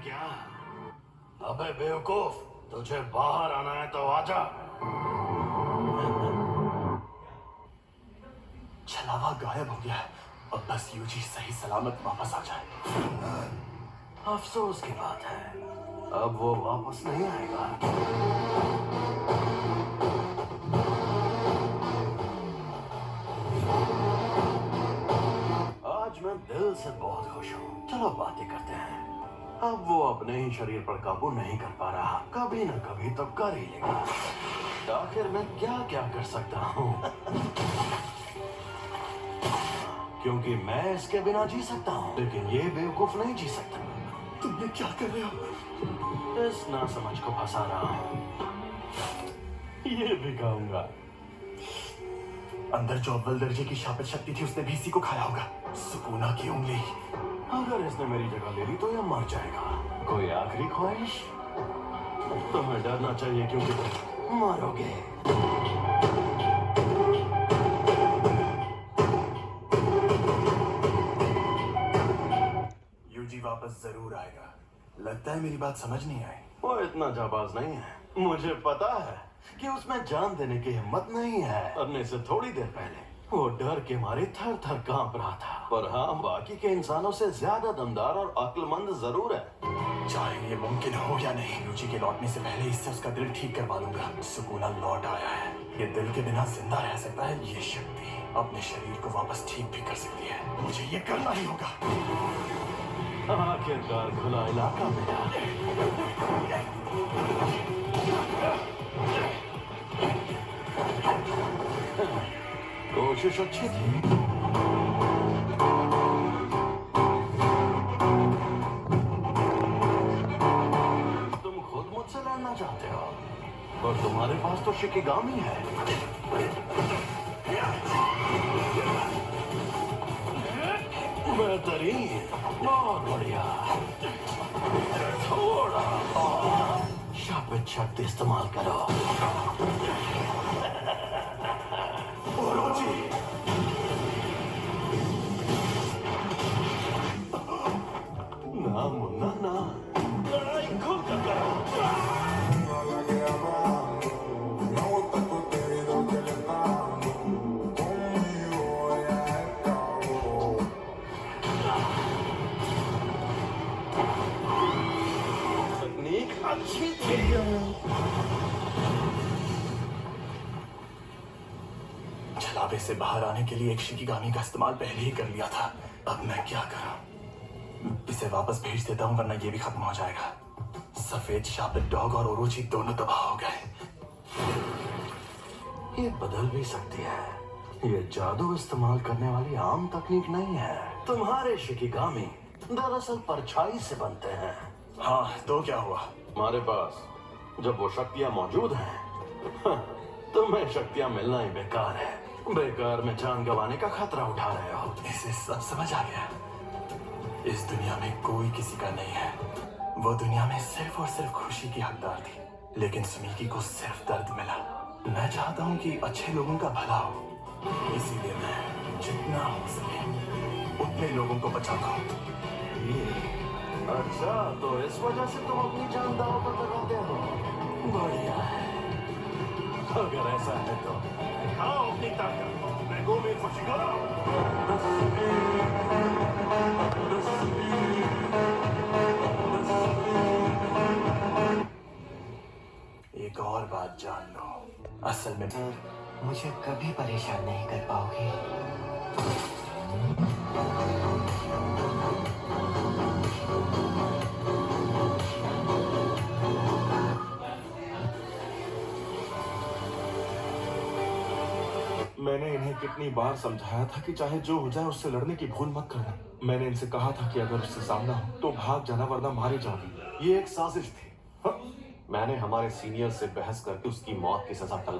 क्या? अबे बेवकूफ, तुझे बाहर आना है तो आजा। छलावा गायब हो गया है। अब बस यूजी सही सलामत वापस आ जाए। अफसोस की बात है, अब वो वापस नहीं आएगा। आज मैं दिल से बहुत खुश हूँ। चलो बातें करते हैं। अब वो अपने ही शरीर पर काबू नहीं कर पा रहा, कभी न कभी तो कर ही लेगा। आखिर मैं क्या क्या कर सकता हूँ, क्योंकि मैं इसके बिना जी सकता हूँ, लेकिन ये बेवकूफ नहीं जी सकता। तुम ये क्या कर रहे हो? इस नासमझ को फंसा रहा हूँ। ये भी खाऊंगा। अंदर जो अव्वल दर्जे की शापित शक्ति थी उसने भी इसी को खाया होगा। सुकूना की उंगली। अगर इसने मेरी जगह ले ली तो यह मर जाएगा। कोई आखिरी ख्वाहिश? तुम्हें डरना चाहिए क्योंकि तुम मरोगे। यूजी वापस जरूर आएगा। लगता है मेरी बात समझ नहीं आई। वो इतना जाबाज नहीं है। मुझे पता है कि उसमें जान देने की हिम्मत नहीं है। मरने से थोड़ी देर पहले वो डर के मारे थर थर कांप रहा था। पर हाँ, बाकी के इंसानों से ज्यादा दमदार और अक्लमंद जरूर है। चाहे ये मुमकिन हो या नहीं, यूजी के लौटने से पहले इससे उसका दिल ठीक करवा दूंगा। सुकूना लौट आया है। ये दिल के बिना जिंदा रह सकता है। ये शक्ति अपने शरीर को वापस ठीक भी कर सकती है। मुझे ये करना ही होगा। आखिरकार खुला इलाका मिला। कोशिश अच्छी थी। तुम खुद मुझसे लड़ना चाहते हो, पर तुम्हारे पास तो शिकिगामी है। बेहतरीन, बहुत बढ़िया। थोड़ा और शापित शक्ति इस्तेमाल करो। ओरोची! ना मुन्ना ना, लड़ाई खुद कर करो। तकनीक अच्छी थी। छलावे से बाहर आने के लिए एक शिकिगामी का इस्तेमाल पहले ही कर लिया था। अब मैं क्या करूं? इसे वापस भेज देता हूं, वरना ये भी खत्म हो जाएगा। सफेद शापित डॉग और ओरोची दोनों तबाह हो गए। ये बदल भी सकती है। ये जादू इस्तेमाल करने वाली आम तकनीक नहीं है। तुम्हारे शिकिगामी दरअसल परछाई से बनते हैं। हाँ, तो क्या हुआ? हमारे पास जब वो शक्तियां मौजूद हैं, तुम्हें शक्तियां मिलना ही बेकार है। बेकार में जान गंवाने का खतरा उठा रहे हो। इसे सब समझ आ गया। इस दुनिया में कोई किसी का नहीं है। वो दुनिया में सिर्फ और सिर्फ खुशी की हकदार थी, लेकिन सुमीकी को सिर्फ दर्द मिला। मैं चाहता हूँ कि अच्छे लोगों का भला हो, इसीलिए मैं जितना हो सके उतने लोगों को बचाता हूँ। अच्छा, तो इस वजह से तुम अपनी जान दांव पर लगाते हो। बढ़िया है। अगर ऐसा है तो दिखाओ अपनी ताकत। मैं गोली खुशी करो। एक और बात जान लो, असल में मुझे कभी परेशान नहीं कर पाओगे। मैंने इन्हें कितनी बार समझाया था कि चाहे जो हो जाए उससे लड़ने की भूल मत करना। मैंने इनसे कहा था कि अगर उससे सामना हो तो भाग जाना, वरना मारे जाओगे। ये एक साजिश थी। मैंने हमारे सीनियर से बहस करके उसकी मौत की सजा टलवा